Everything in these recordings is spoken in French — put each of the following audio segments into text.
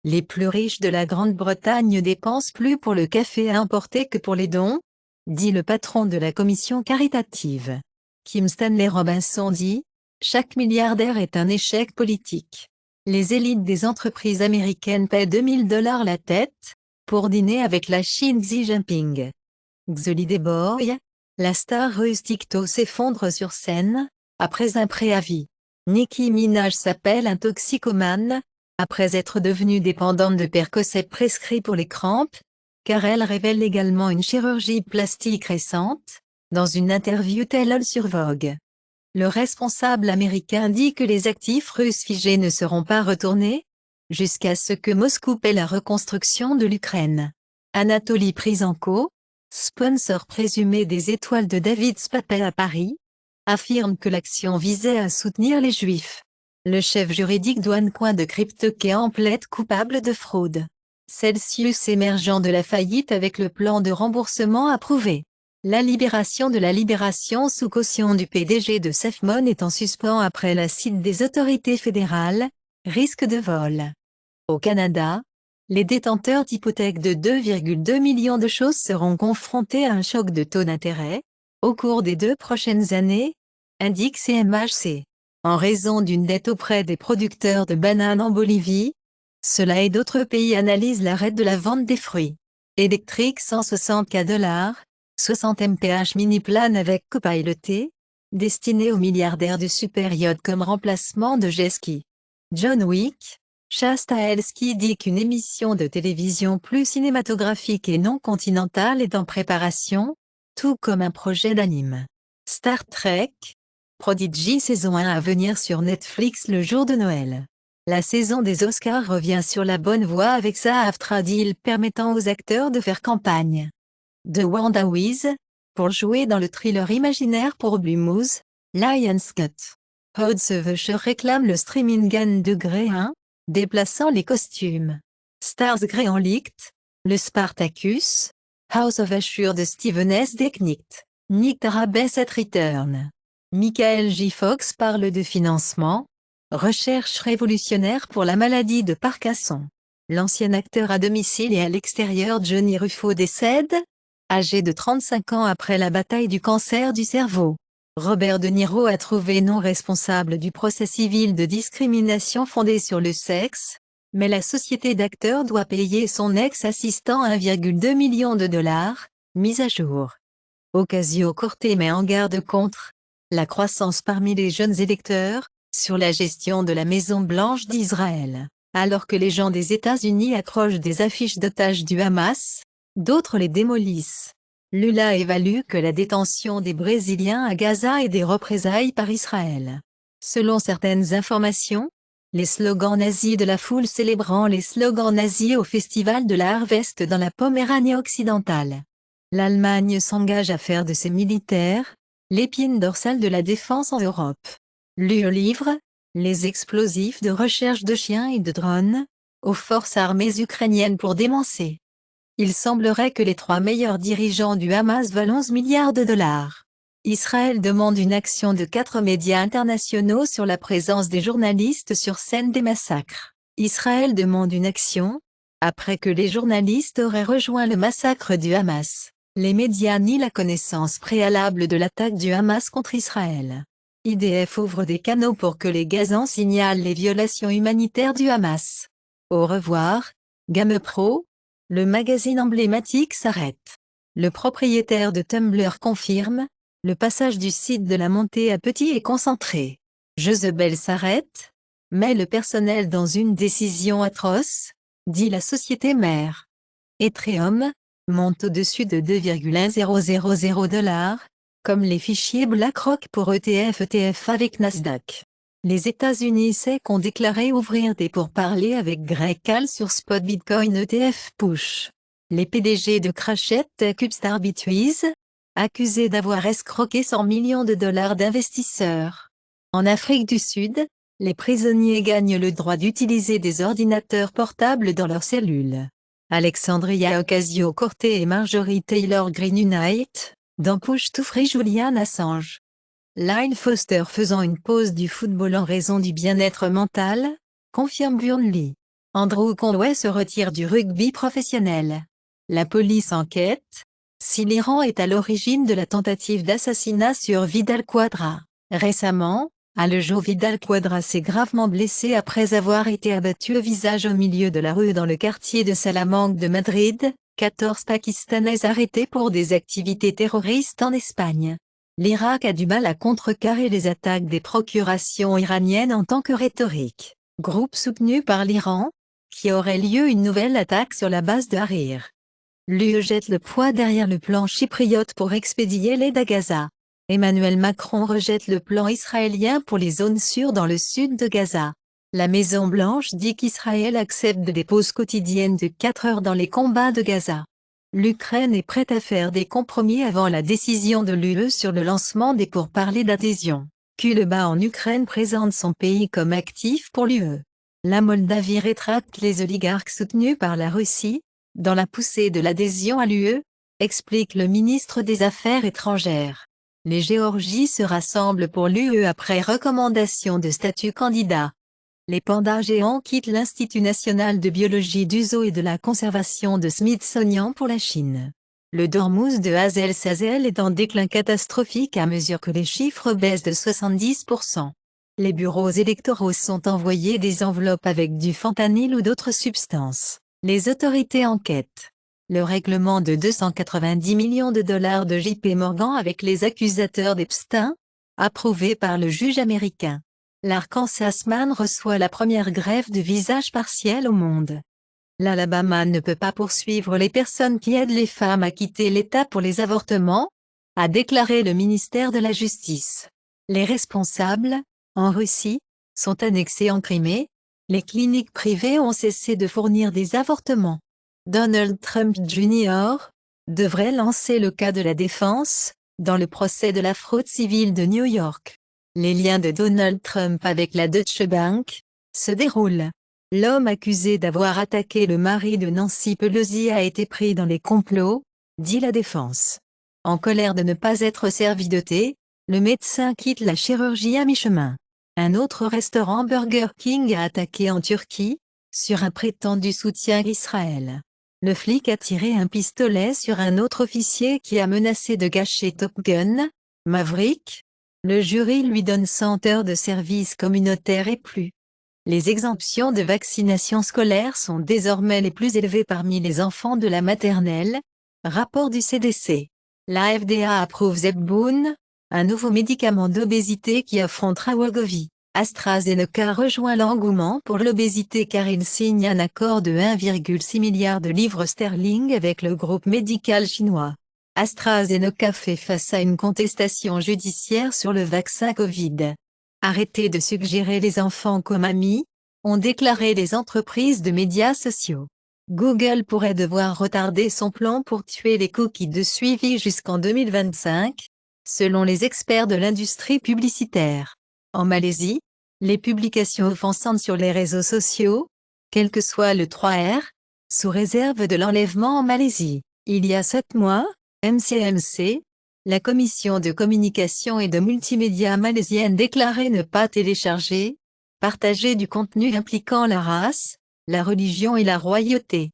Les plus riches de la Grande-Bretagne dépensent plus pour le café importé que pour les dons, dit le patron de la commission caritative. Kim Stanley Robinson dit, chaque milliardaire est un échec politique. Les élites des entreprises américaines paient $2000 la tête, pour dîner avec la Chine Xi Jinping. Xoli Deboy, la star russe TikTok s'effondre sur scène, après un préavis. Nicki Minaj s'appelle un toxicomane, après être devenue dépendante de Percocet prescrits pour les crampes, car elle révèle également une chirurgie plastique récente, dans une interview telle sur Vogue. Le responsable américain dit que les actifs russes figés ne seront pas retournés, jusqu'à ce que Moscou paie la reconstruction de l'Ukraine. Anatoly Prisenko, sponsor présumé des étoiles de David Spatel à Paris, affirme que l'action visait à soutenir les Juifs. Le chef juridique d'OneCoin de CryptoKitties plaide coupable de fraude. Celsius émergeant de la faillite avec le plan de remboursement approuvé. La libération de la libération sous caution du PDG de SafeMon est en suspens après la cite des autorités fédérales, risque de vol. Au Canada, les détenteurs d'hypothèques de 2,2 millions de choses seront confrontés à un choc de taux d'intérêt, au cours des 2 prochaines années, indique CMHC. En raison d'une dette auprès des producteurs de bananes en Bolivie, cela et d'autres pays analysent l'arrêt de la vente des fruits. Électrique 160 $, 60 mph mini-plane avec copiloté, destiné aux milliardaires du super yacht comme remplacement de jet ski. John Wick, Shasta Helski dit qu'une émission de télévision plus cinématographique et non continentale est en préparation, tout comme un projet d'anime. Star Trek, Prodigy saison 1 à venir sur Netflix le jour de Noël. La saison des Oscars revient sur la bonne voie avec sa after deal permettant aux acteurs de faire campagne. The WandaWiz, pour jouer dans le thriller imaginaire pour Blue Moose, Lionsgate. Howard Sevecher réclame le streaming Anne de Grey 1, déplaçant les costumes. Stars Grey en Licht, le Spartacus, House of Ashur de Steven S. Deknicht, Nick Tarabes at Return. Michael J. Fox parle de financement, recherche révolutionnaire pour la maladie de Parkinson. L'ancien acteur à domicile et à l'extérieur Johnny Ruffo décède, âgé de 35 ans après la bataille du cancer du cerveau. Robert De Niro a trouvé non responsable du procès civil de discrimination fondé sur le sexe, mais la société d'acteurs doit payer son ex-assistant 1,2 million de dollars, mise à jour. Ocasio-Cortez met en garde contre la croissance parmi les jeunes électeurs, sur la gestion de la Maison-Blanche d'Israël. Alors que les gens des États-Unis accrochent des affiches d'otages du Hamas, d'autres les démolissent. Lula évalue que la détention des Brésiliens à Gaza est des représailles par Israël. Selon certaines informations, les slogans nazis de la foule célébrant les slogans nazis au festival de la Harvest dans la Poméranie occidentale. L'Allemagne s'engage à faire de ses militaires l'épine dorsale de la défense en Europe. Le livre, les explosifs de recherche de chiens et de drones, aux forces armées ukrainiennes pour démancer. Il semblerait que les 3 meilleurs dirigeants du Hamas valent 11 milliards de dollars. Israël demande une action de 4 médias internationaux sur la présence des journalistes sur scène des massacres. Israël demande une action, après que les journalistes auraient rejoint le massacre du Hamas. Les médias nient la connaissance préalable de l'attaque du Hamas contre Israël. IDF ouvre des canaux pour que les Gazans signalent les violations humanitaires du Hamas. Au revoir, GamePro. Le magazine emblématique s'arrête. Le propriétaire de Tumblr confirme, le passage du site de la montée à petit est concentré. Jezebel s'arrête, met le personnel dans une décision atroce, dit la société mère. Ethereum monte au-dessus de 2,1000 $, comme les fichiers BlackRock pour ETF avec Nasdaq. Les États-Unis SEC ont déclaré ouvrir des pourparlers avec Greg Call sur Spot Bitcoin ETF Push. Les PDG de Crashette Cubestar Bitwiz, accusés d'avoir escroqué 100 millions de dollars d'investisseurs. En Afrique du Sud, les prisonniers gagnent le droit d'utiliser des ordinateurs portables dans leurs cellules. Alexandria Ocasio-Cortez et Marjorie Taylor Greene Unite, dans Push to Free Julian Assange. Lyle Foster faisant une pause du football en raison du bien-être mental, confirme Burnley. Andrew Conway se retire du rugby professionnel. La police enquête si l'Iran est à l'origine de la tentative d'assassinat sur Vidal Quadras. Récemment, à le jour, Vidal Quadras s'est gravement blessé après avoir été abattu au visage au milieu de la rue dans le quartier de Salamanque de Madrid. 14 Pakistanais arrêtés pour des activités terroristes en Espagne. L'Irak a du mal à contrecarrer les attaques des procurations iraniennes en tant que rhétorique. Groupe soutenu par l'Iran, qui aurait lieu une nouvelle attaque sur la base de Harir. L'UE jette le poids derrière le plan chypriote pour expédier l'aide à Gaza. Emmanuel Macron rejette le plan israélien pour les zones sûres dans le sud de Gaza. La Maison-Blanche dit qu'Israël accepte des pauses quotidiennes de 4 heures dans les combats de Gaza. L'Ukraine est prête à faire des compromis avant la décision de l'UE sur le lancement des pourparlers d'adhésion. Kuleba en Ukraine présente son pays comme actif pour l'UE. La Moldavie rétracte les oligarques soutenus par la Russie, dans la poussée de l'adhésion à l'UE, explique le ministre des Affaires étrangères. Les Géorgies se rassemblent pour l'UE après recommandation de statut candidat. Les pandas géants quittent l'Institut national de biologie du zoo et de la conservation de Smithsonian pour la Chine. Le dormouse de Hazel Sazel est en déclin catastrophique à mesure que les chiffres baissent de 70%. Les bureaux électoraux sont envoyés des enveloppes avec du fentanyl ou d'autres substances. Les autorités enquêtent. Le règlement de 290 millions de dollars de JP Morgan avec les accusateurs d'Epstein, approuvé par le juge américain. L'Arkansas Man reçoit la première greffe de visage partiel au monde. L'Alabama ne peut pas poursuivre les personnes qui aident les femmes à quitter l'État pour les avortements, a déclaré le ministère de la Justice. Les responsables, en Russie, sont annexés en Crimée. Les cliniques privées ont cessé de fournir des avortements. Donald Trump Jr. devrait lancer le cas de la défense, dans le procès de la fraude civile de New York. Les liens de Donald Trump avec la Deutsche Bank se déroulent. L'homme accusé d'avoir attaqué le mari de Nancy Pelosi a été pris dans les complots, dit la défense. En colère de ne pas être servi de thé, le médecin quitte la chirurgie à mi-chemin. Un autre restaurant Burger King a attaqué en Turquie, sur un prétendu soutien à Israël. Le flic a tiré un pistolet sur un autre officier qui a menacé de gâcher Top Gun, Maverick. Le jury lui donne 100 heures de service communautaire et plus. Les exemptions de vaccination scolaire sont désormais les plus élevées parmi les enfants de la maternelle, rapport du CDC. La FDA approuve Zepbound, un nouveau médicament d'obésité qui affrontera Wegovy. AstraZeneca rejoint l'engouement pour l'obésité car il signe un accord de 1,6 milliard de livres sterling avec le groupe médical chinois. AstraZeneca fait face à une contestation judiciaire sur le vaccin Covid. Arrêtez de suggérer les enfants comme amis, ont déclaré les entreprises de médias sociaux. Google pourrait devoir retarder son plan pour tuer les cookies de suivi jusqu'en 2025, selon les experts de l'industrie publicitaire. En Malaisie, les publications offensantes sur les réseaux sociaux, quel que soit le 3R, sous réserve de l'enlèvement en Malaisie. Il y a 7 mois, MCMC, la commission de communication et de multimédia malaisienne déclarait ne pas télécharger, partager du contenu impliquant la race, la religion et la royauté.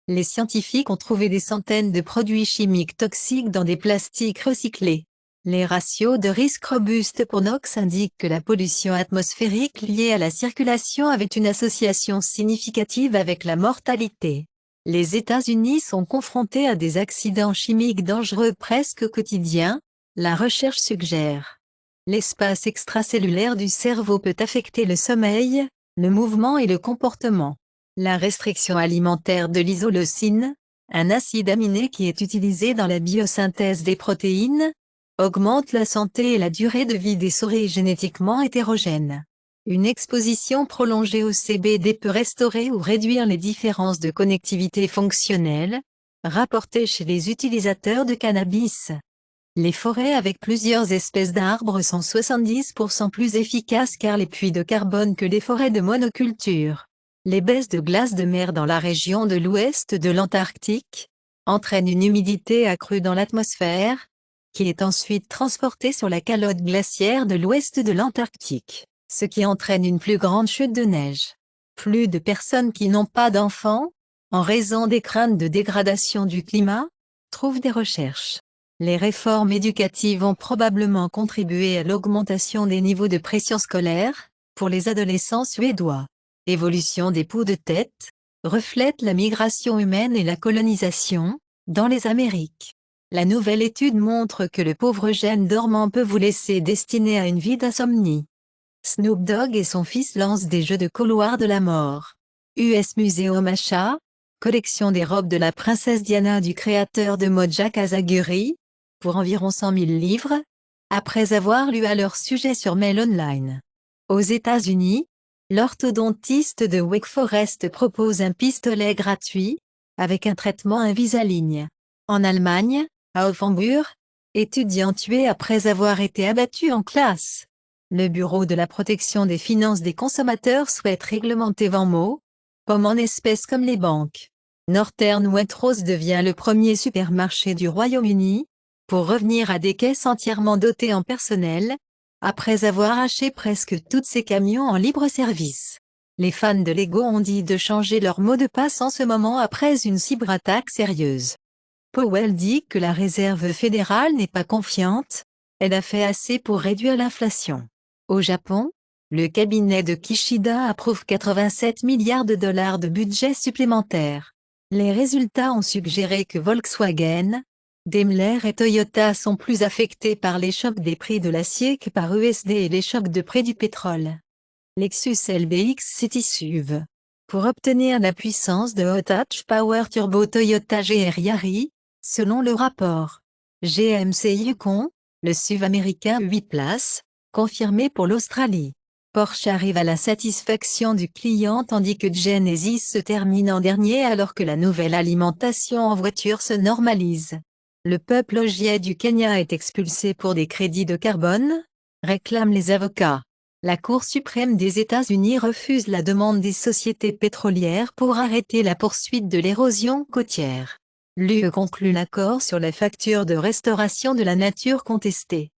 Les scientifiques ont trouvé des centaines de produits chimiques toxiques dans des plastiques recyclés. Les ratios de risque robustes pour NOx indiquent que la pollution atmosphérique liée à la circulation avait une association significative avec la mortalité. Les États-Unis sont confrontés à des accidents chimiques dangereux presque quotidiens, la recherche suggère. L'espace extracellulaire du cerveau peut affecter le sommeil, le mouvement et le comportement. La restriction alimentaire de l'isoleucine, un acide aminé qui est utilisé dans la biosynthèse des protéines, augmente la santé et la durée de vie des souris génétiquement hétérogènes. Une exposition prolongée au CBD peut restaurer ou réduire les différences de connectivité fonctionnelle, rapportées chez les utilisateurs de cannabis. Les forêts avec plusieurs espèces d'arbres sont 70% plus efficaces car les puits de carbone que les forêts de monoculture. Les baisses de glace de mer dans la région de l'ouest de l'Antarctique entraînent une humidité accrue dans l'atmosphère, qui est ensuite transportée sur la calotte glaciaire de l'ouest de l'Antarctique, ce qui entraîne une plus grande chute de neige. Plus de personnes qui n'ont pas d'enfants, en raison des craintes de dégradation du climat, trouvent des recherches. Les réformes éducatives ont probablement contribué à l'augmentation des niveaux de pression scolaire, pour les adolescents suédois. Évolution des poux de tête, reflète la migration humaine et la colonisation, dans les Amériques. La nouvelle étude montre que le pauvre gène dormant peut vous laisser destiné à une vie d'insomnie. Snoop Dogg et son fils lancent des jeux de couloir de la mort. US Museum achat, collection des robes de la princesse Diana du créateur de mode Jacques Azaguri, pour environ 100 000 livres, après avoir lu à leur sujet sur Mail Online. Aux États-Unis, l'orthodontiste de Wake Forest propose un pistolet gratuit, avec un traitement Invisalign. En Allemagne, à Offenburg, étudiant tué après avoir été abattu en classe. Le Bureau de la protection des finances des consommateurs souhaite réglementer Venmo, comme en espèces comme les banques. Northern Waitrose devient le premier supermarché du Royaume-Uni, pour revenir à des caisses entièrement dotées en personnel, après avoir haché presque tous ses camions en libre service. Les fans de Lego ont dit de changer leur mot de passe en ce moment après une cyberattaque sérieuse. Powell dit que la réserve fédérale n'est pas confiante, elle a fait assez pour réduire l'inflation. Au Japon, le cabinet de Kishida approuve 87 milliards de dollars de budget supplémentaire. Les résultats ont suggéré que Volkswagen, Daimler et Toyota sont plus affectés par les chocs des prix de l'acier que par USD et les chocs de prix du pétrole. Lexus LBX City SUV. Pour obtenir la puissance de Hot Hatch Power Turbo Toyota GR Yaris, selon le rapport. GMC Yukon, le SUV américain 8 places, confirmé pour l'Australie. Porsche arrive à la satisfaction du client tandis que Genesis se termine en dernier alors que la nouvelle alimentation en voiture se normalise. Le peuple ogier du Kenya est expulsé pour des crédits de carbone, réclament les avocats. La Cour suprême des États-Unis refuse la demande des sociétés pétrolières pour arrêter la poursuite de l'érosion côtière. L'UE conclut l'accord sur la facture de restauration de la nature contestée.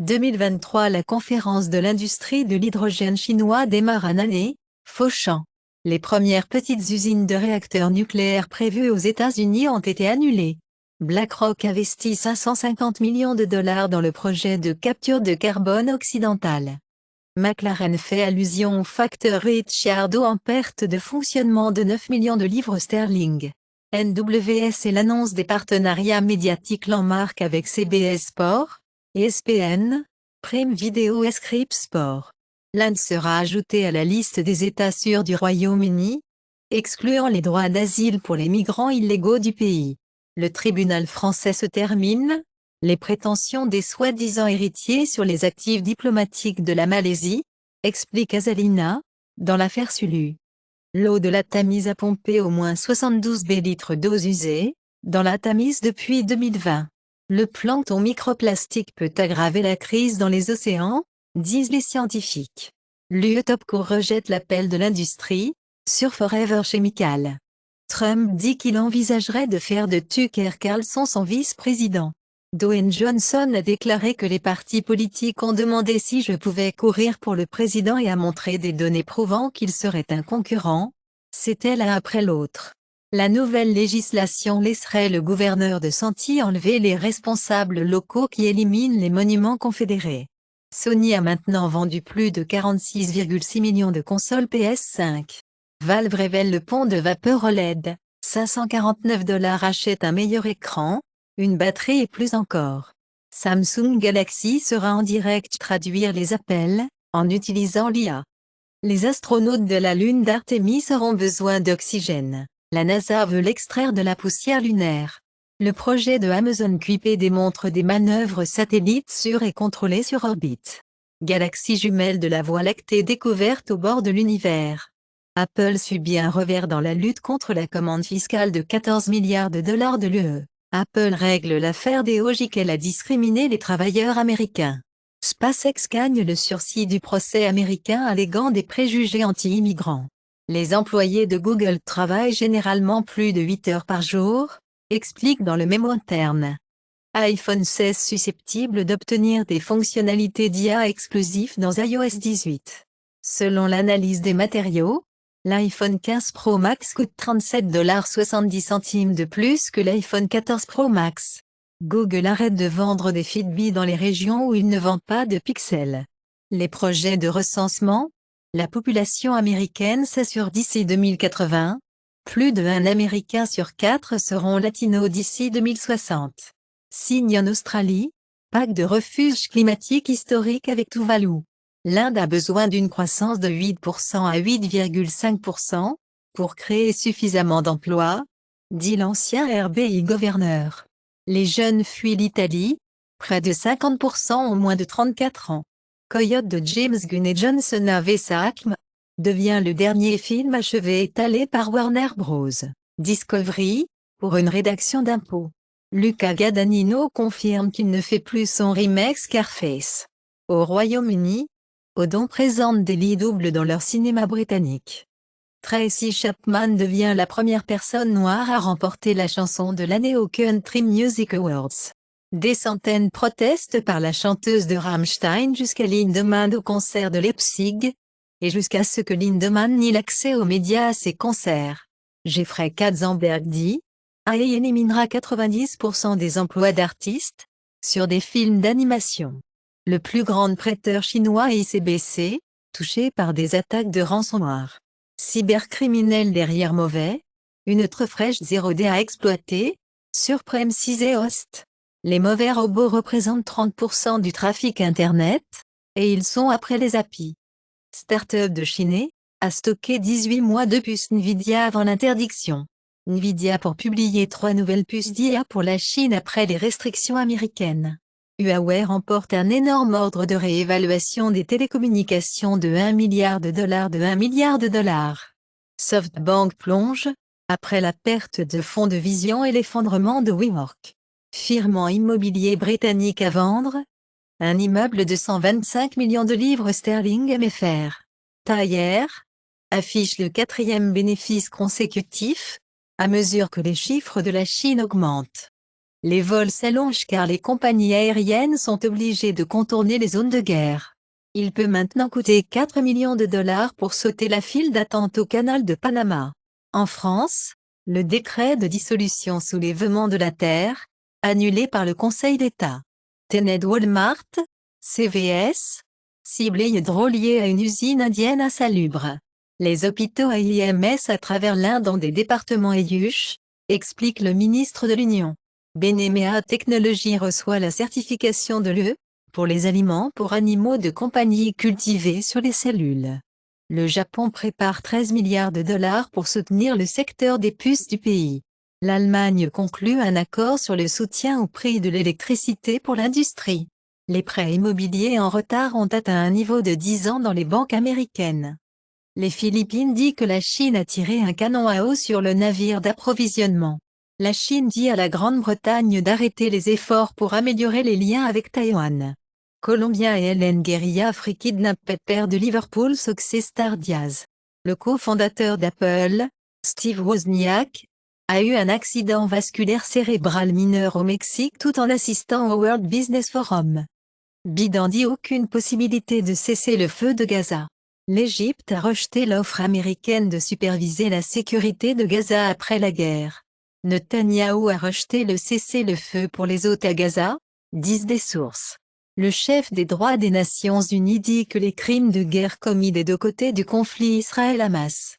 2023 La conférence de l'industrie de l'hydrogène chinois démarre en année, Fauchant. Les premières petites usines de réacteurs nucléaires prévues aux États-Unis ont été annulées. BlackRock investit 550 millions de dollars dans le projet de capture de carbone occidental. McLaren fait allusion au facteur Ricciardo en perte de fonctionnement de 9 millions de livres sterling. NWS et l'annonce des partenariats médiatiques Landmark avec CBS Sport, ESPN, Prime Video et Scripps Sport. L'Inde sera ajoutée à la liste des États sûrs du Royaume-Uni, excluant les droits d'asile pour les migrants illégaux du pays. Le tribunal français se termine. Les prétentions des soi-disant héritiers sur les actifs diplomatiques de la Malaisie, explique Azalina, dans l'affaire Sulu. L'eau de la Tamise a pompé au moins 72 litres d'eau usée, dans la Tamise depuis 2020. Le plancton microplastique peut aggraver la crise dans les océans, disent les scientifiques. L'UE Topco rejette l'appel de l'industrie, sur Forever Chemical. Trump dit qu'il envisagerait de faire de Tucker Carlson son vice-président. Dwayne Johnson a déclaré que les partis politiques ont demandé si je pouvais courir pour le président et a montré des données prouvant qu'il serait un concurrent. C'était l'un après l'autre. La nouvelle législation laisserait le gouverneur de Santi enlever les responsables locaux qui éliminent les monuments confédérés. Sony a maintenant vendu plus de 46,6 millions de consoles PS5. Valve révèle le pont de vapeur OLED. 549 $ achète un meilleur écran, une batterie et plus encore. Samsung Galaxy sera en direct traduire les appels, en utilisant l'IA. Les astronautes de la Lune d'Artemis auront besoin d'oxygène. La NASA veut l'extraire de la poussière lunaire. Le projet de Amazon QP démontre des manœuvres satellites sûres et contrôlées sur orbite. Galaxie jumelle de la Voie lactée découverte au bord de l'univers. Apple subit un revers dans la lutte contre la commande fiscale de 14 milliards de dollars de l'UE. Apple règle l'affaire DOJ qu'elle a discriminé les travailleurs américains. SpaceX gagne le sursis du procès américain alléguant des préjugés anti-immigrants. Les employés de Google travaillent généralement plus de 8 heures par jour, explique dans le mémo interne. iPhone 16 susceptible d'obtenir des fonctionnalités d'IA exclusives dans iOS 18. Selon l'analyse des matériaux, L'iPhone 15 Pro Max coûte 37,70 $ de plus que l'iPhone 14 Pro Max. Google arrête de vendre des Fitbit dans les régions où il ne vend pas de pixels. Les projets de recensement. La population américaine s'assure d'ici 2080. Plus d'1 Américain sur 4 seront latinos d'ici 2060. Signe en Australie. Pacte de refuge climatique historique avec Tuvalu. L'Inde a besoin d'une croissance de 8% à 8,5% pour créer suffisamment d'emplois, dit l'ancien RBI gouverneur. Les jeunes fuient l'Italie, près de 50% ont moins de 34 ans. Coyote de James Gunn et Johnson Ave Saakm devient le dernier film achevé étalé par Warner Bros. Discovery, pour une rédaction d'impôts. Luca Guadagnino confirme qu'il ne fait plus son remake Scarface. Au Royaume-Uni, Odon présente des lits doubles dans leur cinéma britannique. Tracy Chapman devient la première personne noire à remporter la chanson de l'année aux Country Music Awards. Des centaines protestent par la chanteuse de Rammstein jusqu'à Lindemann au concert de Leipzig, et jusqu'à ce que Lindemann nie l'accès aux médias à ses concerts. Jeffrey Katzenberg dit, AI éliminera 90% des emplois d'artistes, sur des films d'animation. Le plus grand prêteur chinois ICBC, touché par des attaques de ransomware. Cybercriminel derrière mauvais, une autre fraîche 0D à exploiter, Supreme 6 et Host. Les mauvais robots représentent 30% du trafic Internet, et ils sont après les API. Startup de Chine, a stocké 18 mois de puces Nvidia avant l'interdiction. Nvidia pour publier 3 nouvelles puces d'IA pour la Chine après les restrictions américaines. Huawei remporte un énorme ordre de réévaluation des télécommunications de 1 milliard de dollars de 1 milliard de dollars. SoftBank plonge, après la perte de fonds de Vision et l'effondrement de WeWork. Firmant immobilier britannique à vendre. Un immeuble de 125 millions de livres sterling MFR. Thayer affiche le 4e bénéfice consécutif, à mesure que les chiffres de la Chine augmentent. Les vols s'allongent car les compagnies aériennes sont obligées de contourner les zones de guerre. Il peut maintenant coûter 4 millions de dollars pour sauter la file d'attente au canal de Panama. En France, le décret de dissolution soulèvement de la terre, annulé par le Conseil d'État. Tenet Walmart, CVS, ciblé hydrolié à une usine indienne insalubre. Les hôpitaux AIMS à travers l'Inde ont des départements EIUSH, explique le ministre de l'Union. Benemea Technologies reçoit la certification de l'UE, pour les aliments pour animaux de compagnie cultivés sur les cellules. Le Japon prépare 13 milliards de dollars pour soutenir le secteur des puces du pays. L'Allemagne conclut un accord sur le soutien au prix de l'électricité pour l'industrie. Les prêts immobiliers en retard ont atteint un niveau de 10 ans dans les banques américaines. Les Philippines disent que la Chine a tiré un canon à eau sur le navire d'approvisionnement. La Chine dit à la Grande-Bretagne d'arrêter les efforts pour améliorer les liens avec Taïwan. Colombien et Hélène Guerilla kidnappent père de Liverpool Success Star Diaz. Le cofondateur d'Apple, Steve Wozniak, a eu un accident vasculaire cérébral mineur au Mexique tout en assistant au World Business Forum. Biden dit aucune possibilité de cesser le feu de Gaza. L'Égypte a rejeté l'offre américaine de superviser la sécurité de Gaza après la guerre. Netanyahou a rejeté le cessez-le-feu pour les hôtes à Gaza, disent des sources. Le chef des droits des Nations Unies dit que les crimes de guerre commis des deux côtés du conflit Israël-Hamas